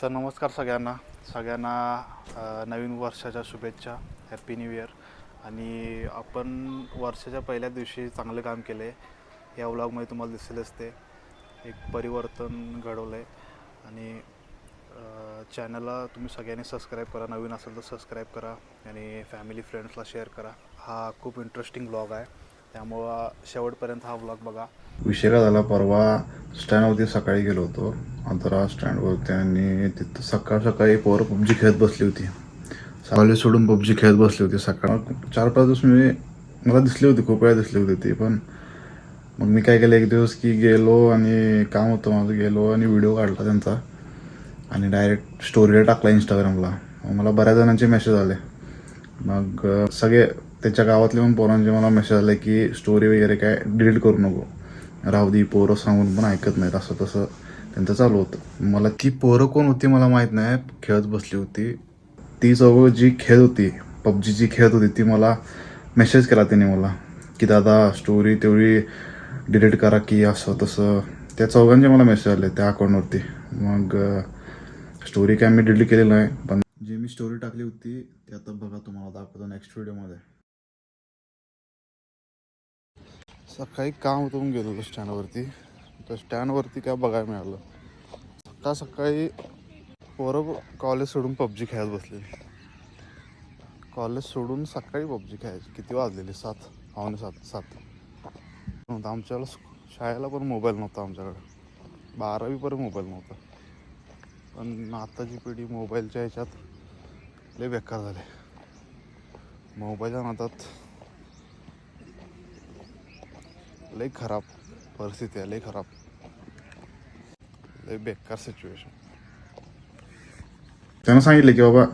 तर नमस्कार सगळ्यांना नवीन वर्षाच्या शुभेच्छा. Happy new year. आणि आपण वर्षाच्या पहिल्या दिवशी चांगलं काम केलं आहे. या व्लॉगमध्ये तुम्हाला दिसेलच ते एक परिवर्तन घडवलं आहे. आणि चॅनलला तुम्ही सगळ्यांनी सबस्क्राईब करा. नवीन असेल तर सबस्क्राईब करा आणि फॅमिली फ्रेंड्सला शेअर करा. हा खूप इंटरेस्टिंग व्लॉग आहे, त्यामुळं शेवटपर्यंत हा व्लॉग बघा. विषय का झाला, परवा स्टँडवरती सकाळी गेलो होतो अंतरा स्टँडवरती आणि तिथं सकाळी पोरं पबजी खेळत बसली होती. कॉलेज सोडून पबजी खेळत बसली होती. सकाळ 4-5 दिवस मला दिसली होती, खूप वेळा दिसली होती ती. पण मग मी काय केलं, एक दिवस की गेलो आणि काम होतं माझं, गेलो आणि व्हिडिओ काढला त्यांचा आणि डायरेक्ट स्टोरीला टाकला इंस्टाग्रामला. मला बऱ्याच जणांचे मेसेज आले. मग सगळे त्याच्या गावातले पण पोरांचे मला मेसेज आले की स्टोरी वगैरे काय डिलीट करू नको, राहू दे, पोरं सांगून पण ऐकत नाहीत, असं तसं त्यांचं चालू होतं. मला ती पोरं कोण होती मला माहीत नाही, खेळत बसली होती. ती चौघं जी खेळत होती, पबजी जी खेळत होती, ती मला मेसेज केला तिने मला की दादा स्टोरी तेवढी डिलीट करा की असं तसं. त्या चौघांचे मला मेसेज आले त्या अकाउंटवरती. मग स्टोरी काय मी डिलीट केलेली नाही, पण जी मी स्टोरी टाकली होती ती आता बघा, तुम्हाला दाखवतो नेक्स्ट व्हिडिओमध्ये. सकाळी काम होतं म्हणून गेलो होतो स्टँडवरती. तर स्टँडवरती काय बघायला मिळालं, सकाळी पोरं कॉलेज सोडून पबजी खेळत बसलेली. कॉलेज सोडून सकाळी पबजी खेळायची. किती वाजलेली? 7, पावणे 7 नव्हतं आमच्याला. शाळेला पण मोबाईल नव्हता आमच्याकडे. 12वीपर्यंत मोबाईल नव्हता. पण आताची पिढी मोबाईलच्या ह्याच्यात लय बेकार झाले. मोबाईलच्या नादात लय खराब परिस्थिती आहे, लय खराब, लय बेकार सिच्युएशन. त्यांना सांगितलं की बाबा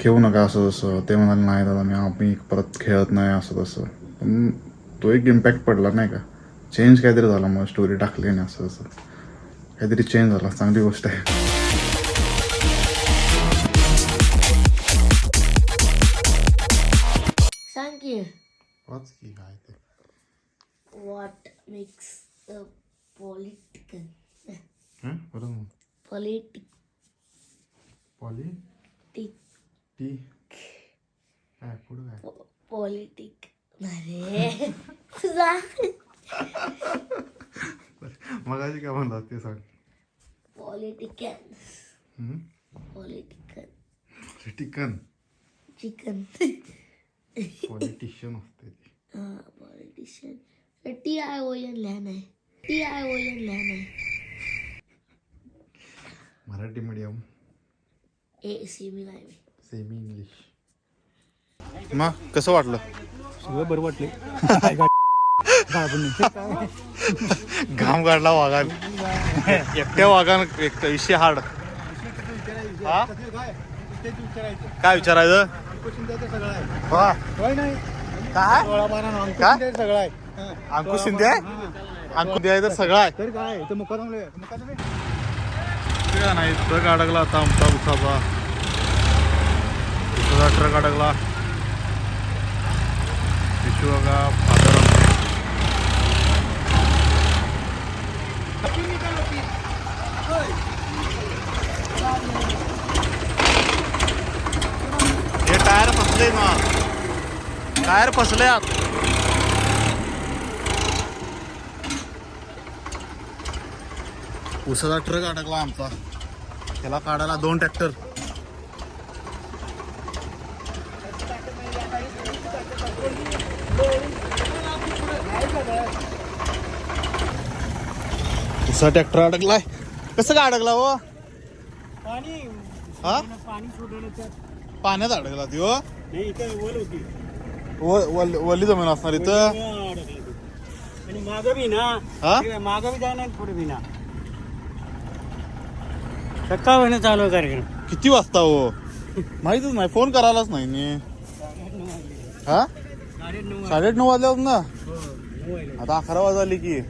खेळू नका असं तसं. ते म्हणाले नाही दादा आम्ही परत खेळत नाही असं तसं. पण तो एक इम्पॅक्ट पडला नाही का, चेंज काहीतरी झाला. मग स्टोरी टाकली नाही असं तसं काहीतरी चेंज झाला, चांगली गोष्ट आहे. Thank you. वाच की काय ते. What makes a politician? बरोबर. Politic. पॉली टी काय पुढं काय Politic. अरे तुझा मगाशी काय म्हणला ते सांग. politician. Politician. पॉलिटिकन Chicken. पॉलिटिशियन असते ते. Politician. TION लिहान आहे. TION लिहान आहे. मराठी मीडियम, सेमी नाही. Semi English. मग कसं वाटलं? सगळं बरं वाटले. घाम काढला वाघान. एकट्या वाघान एक विषय हाड. हा काय विचारायचं? वा. काय सगळं आहे. अंकुश शिंदे आहे? अंकुश आहे तर सगळं आहे. तर काय इथं मुकादम नाही. ट्रक अडकला आता आमचा उसाचा ट्रक अडकला. पिशू बघा फादर. हे टायर फसले ना, टायर फसले आत. उसाचा ट्रक अडकला आमचा, त्याला काढायला 2 ट्रॅक्टर. उसा ट्रॅक्टर अडकलाय. कसं काय अडकला हो? पाणी हा पाणी सोडलं पाण्यात अडकला ती हो. नाही, इथं वल होती. वल्ली जमीन असणार इथं. आणि मागं बी ना, हा मागं बी जाय नाही, पुढे बी ना. सकाळ महिना चालू आहे कार्यक्रम. किती वाजता हो माहितच नाही, फोन करायलाच नाही नी. हा 9:30 वाजल्यावर ना, आता 11 वाजली की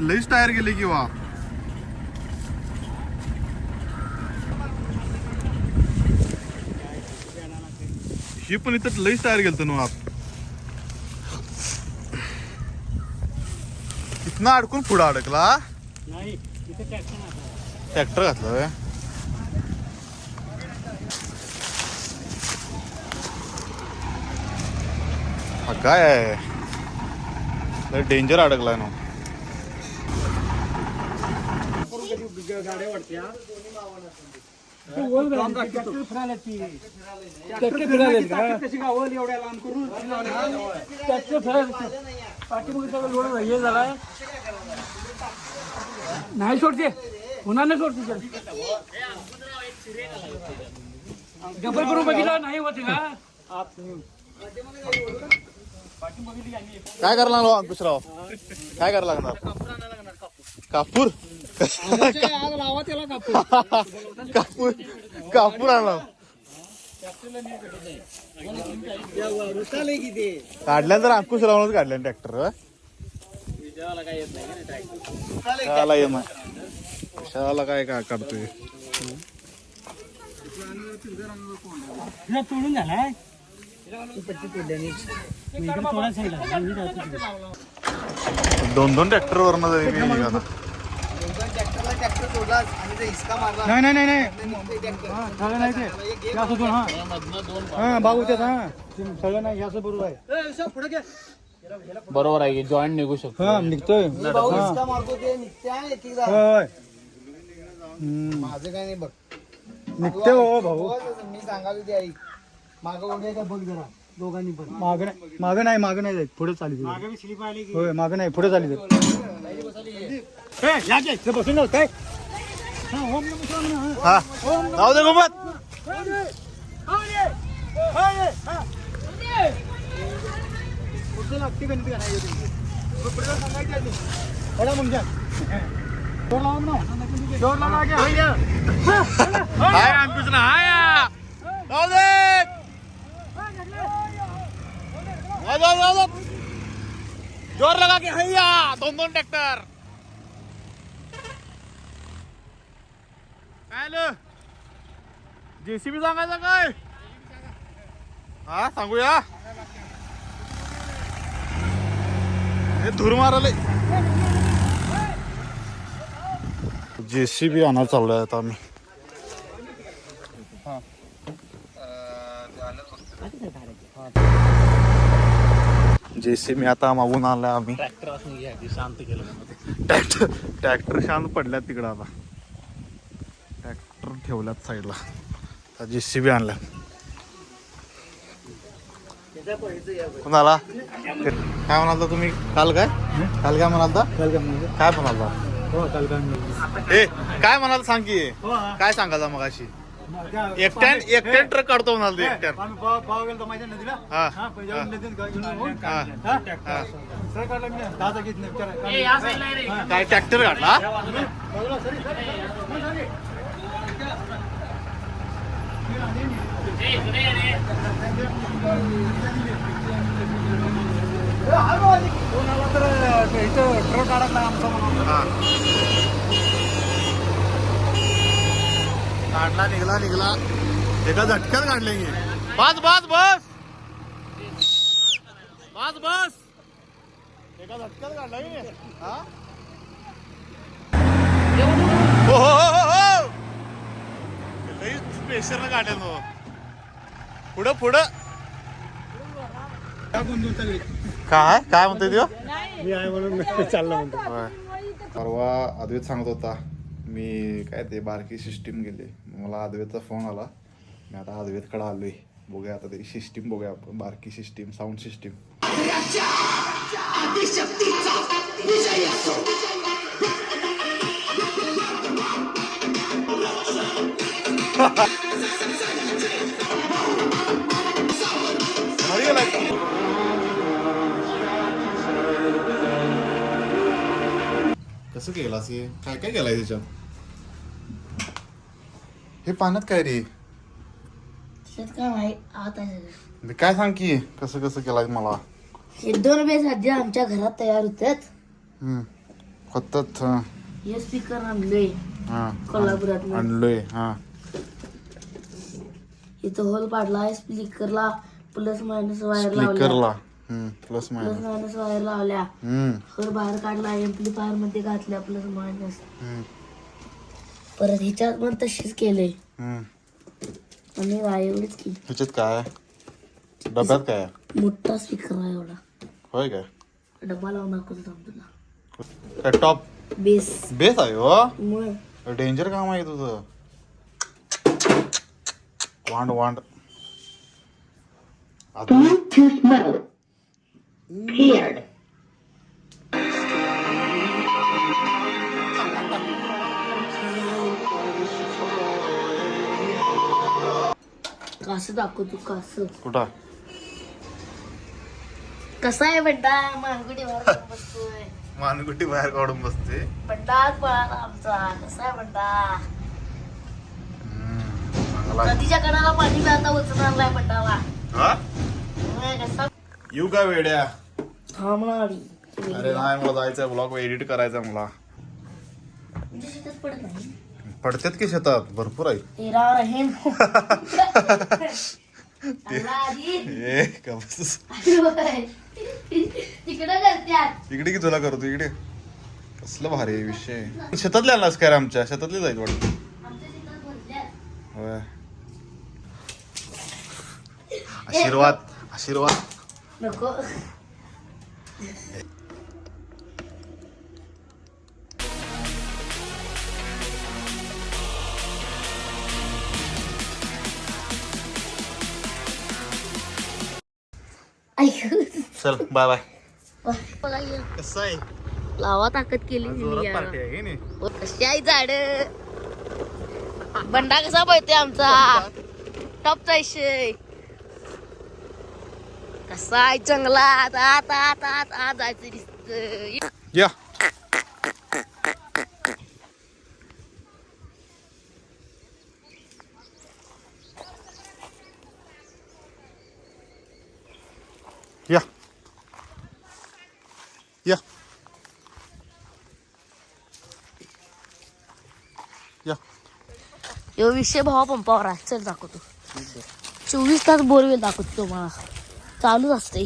लईच टायर गेले की वा. ही पण इथं लईच टायर गेलत ना आत. इथनं अडकून पुढं अडकला. नाही, इथं ट्रॅक्टर ट्रॅक्टर घातलं होय. हा काय आहे डेंजर अडकलाय ना. गाड्या वाटत्या नाही सोडते पुन्हा नाही सोडते डबल करून बघितलं नाही होत का. काय करायला लागलो अंकुशराव, काय करायला लागणार? कापूर लावा त्याला कापूर कापूर आणला काढल्यानंतर अंकुशरावनच काढल्या ट्रॅक्टर. कशाला येत नाही, कशाला काय काय काढतोय. तोडून झालाय दोन दोन ट्रॅक्टर वरनं जाईल मी निघाला. नाही नाही नाही नाही सगळं नाही ते असं दोन हा भाऊ त्यात हा सगळं नाही असं बरोबर आहे. बरोबर आहे की जॉईंट निघू शकतो. हा निघतोय माझं काय नाही बघ. निघते हो भाऊ. मी सांगाल ते आई मागं उड्या का बघ जरा दोघांनी पण. मागं नाही जायचं पुढे चालू होय मागं नाही पुढे चालू बसून नव्हतं काय. हा जाऊ दे गोमत. हाय अंकुश ना हाय जाऊ दे. जोर लगा के हैया दोन दोन ट्रॅक्टर. काय जेसीबी सांगायचं काय? हा सांगूया. हे धूर मारले. जेसीबी आणा चाललोय आता आम्ही. जेसीबी आता मागून आलाय आम्ही. शांत केलं ट्रॅक्टर शांत पडल्यात तिकडं. आता ट्रॅक्टर ठेवल्यात साईडला. आता जेसीबी आणल्या. कुणाला काय म्हणाल तुम्ही काल काय म्हणाल काय म्हणाल ए काय म्हणाल सांग की काय सांगायला मग अशी एकट्यान ट्रक काढतो म्हणाल ते एकट्यान. भाव गेलो माझ्या नदीला हा काय ट्रॅक्टर काढला. ट्रक अडकला आमचा म्हणून. काढला निघला एका झटक्यात काढले की. बस बस बस बस बस एका झटक्यात काढला की. हा हो लई प्रेशरनं काढेल मग. पुढं पुढं काय म्हणतोय त्यो. मी आहे म्हणून चाललं म्हणतो. परवा अद्वैत सांगत होता मी काय ते बारकी सिस्टीम गेले. मला अद्वैतचा फोन आला. मी आता अद्वैतकडे आलोय. बघूया आता ते सिस्टीम बघूया आपण. बारकी सिस्टीम साऊंड सिस्टीम. कसं केलास हे काय काय केलाय त्याच्यात. हे पाण्यात काय रे. त्याच्यात काय माहिती आत आहे सगळं. काय सांग की कसं कसं केलाय मला. हे 2 बेस आधी आमच्या घरात तयार होतात. होतात. हे स्पीकर आणलोय हा कोल्हापुरात. आणलोय. हा इथं होल पाडला स्पीकरला प्लस मायनस वायर लावल्या. स्पीकरला plus plus minus. Minus wire लावल्या. होल बाहेर काढला एम्प्लिफायर मध्ये घातल्या प्लस मायनस. परत ह्याच्यात पण तशीच केले हम्म. आणि एवढीच की ह्याच्यात काय आहे? डब्यात काय आहे? मोठा स्पीकर आहे एवढा होय काय डब्बा लावून दाखवतो थांब तुला काय टॉप बेस बेस आहे हो मग डेंजर काम आहे तुझं वांड वांड कसं दाखवतो कसं कुठं कसा आहे बड्डा मानगुडी बसतोय मानगुटी बाहेर काढून बसते बड्डाच पळाला आमचा कसा आहे बड्डा चांगला नदीच्या कडाला पाणी प्यायला उचलून आणलाय बड्डाला हा कसा येऊ का वेड्या थांबणारी अरे नाही मला जायचंय ब्लॉग एडिट करायचा मला शेतात पडत नाही पडतात की शेतात भरपूर आहे तेरा रहेम ए का बस. तिकडं करत्यात इकडे की तुला करतो इकडे कसलं भारी आहे विषय शेतातले आलास काय रे आमच्या शेतातले जायचं वाटतं आमच्या शेतात भरत्यात होय आशीर्वाद आशीर्वाद नको चल बाय बाय बघा हे. कसं आहे लावा ताकद केली जोरात पार्टी आहे की नाही कशी आहे झाड बंडा कसा पळतोय आमचा टॉपचा विषय कसा आहे चांगला आता आता आता आता जायचं दिसत या या या या यो विषय भावा पंपावर आहे चल दाखवतो 24 तास बोरवेल दाखवतो तुम्हाला चालूच असते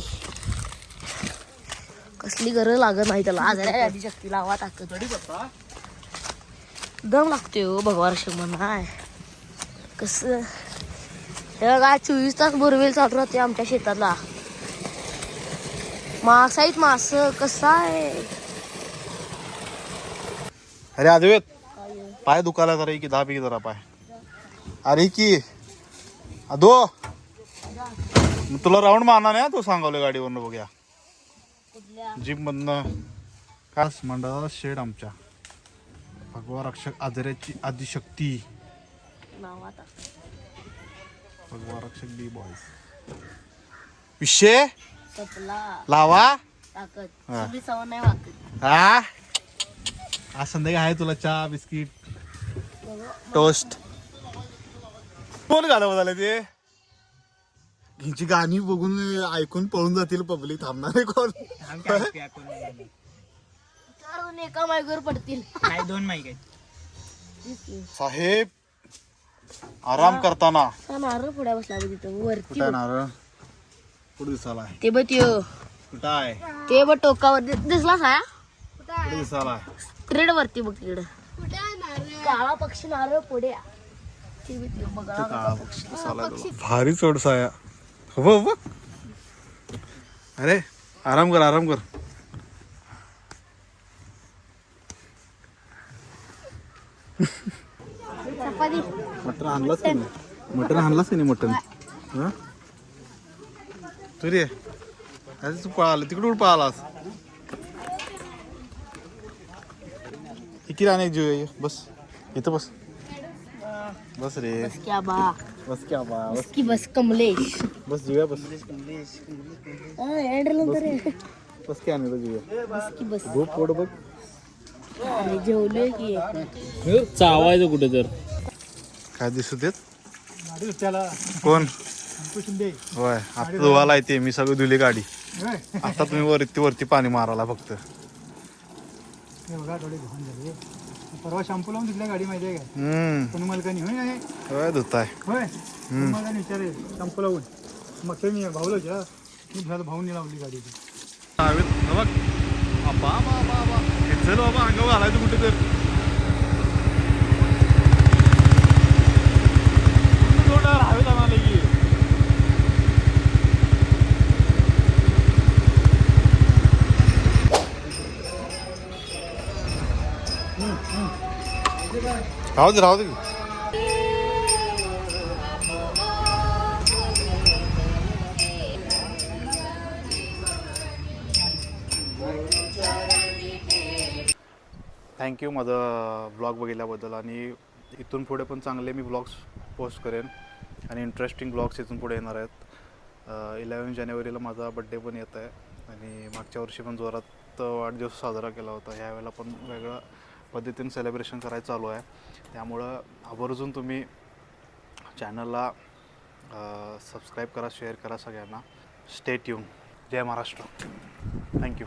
कसली गरज लागत नाही त्याला आज आधी शक्ती लावा ताकद दम लागतोय हो भगवान शंभर नाही कसं हे काय 24 तास बोरवेल चालू राहते आमच्या शेतातला मास आहेत मास कसं आहे अरे आदवेत पाय दुखायला जरा की 10 पैकी जरा पाय अरे की अदो मग तुला राऊंड मारणार नाही तू सांगवलं गाडीवरनं बघूया जीप मधनं खास मंडळाचा शेड आमच्या भगवा रक्षक आजऱ्याची आदिशक्ती नाव आता भगवा रक्षक बी बॉयज विषय सपला लावा ताकद हा. तुम्ही सवय नाही वाकत हा आज संध्याकाळी आहे तुला चहा बिस्किट टोस्ट कोण गाणं झालं ते ह्यांची गाणी बघून ऐकून पळून जातील पब्लिक थांबणार आहे कोण कारण एका मायगोर पडतील नाही 2 माईक आहेत साहेब आराम करताना नारळ पुढ्या बसला बघ तिथं वरती कुठं आहे नारळ कुठं दिसायला आहे ते बघ त्यो कुठं आहे ते बघ टोकावर दिसला साया कुठं दिसायला आहे तिकडे वरती बघ तिकडं काळा पक्षी नारळ पुढे ते बघ त्यो बघा काळा पक्षी दिसायला तुला भारी चढ साया हो बघ अरे आराम कर आराम कर चपाती मटण आणलास की नाही मटण आणलास की नाही मटण हा तू रे अरे तू पळाला तिकडून पळालास इकडे अनेक जीव आहे बस इथं बस बस रे बस क्या बा बस क्या बा बस की बस कमलेश बस जीव्या बस एंडल तर बस की आणि जीव्या बस की बस भूक पोट बघ आणि जेवलोय की चावायचं कुठे तर काय दिसत येत गाडी त्याला कोण शिंदे होय आता धुवायला येते मी सगळं धुली गाडी होय. आता तुम्ही वरती पाणी मारायला फक्त हे बघा थोडे घाण झाले परवा शॅम्पू लावून दिसल्या गाडी माहिती आहे का कोणी मालकानी होय नाही होय धुताय होय मला विचारे शॅम्पू लावून मग ते मी भाऊला विचारा मी भाऊनी लावली गाडी ती बघ बाबा बाबा चल बाबा अंगावर घालायचं कुठे तर राहू दे राहू दे थँक्यू माझं ब्लॉग बघितल्याबद्दल. आणि इथून पुढे पण चांगले मी ब्लॉग्स पोस्ट करेन आणि इंटरेस्टिंग ब्लॉग्स इथून पुढे येणार आहेत. 11 जानेवारीला माझा बड्डे पण येत आहे आणि मागच्या वर्षी पण जोरात वाढदिवस साजरा केला होता. ह्यावेळेला पण वेगळं पद्धतीने सेलिब्रेशन करायचं चालू आहे. त्यामुळं आवर्जून तुम्ही चॅनलला सबस्क्राईब करा, शेअर करा सगळ्यांना. Stay tune. जय महाराष्ट्र. थँक्यू.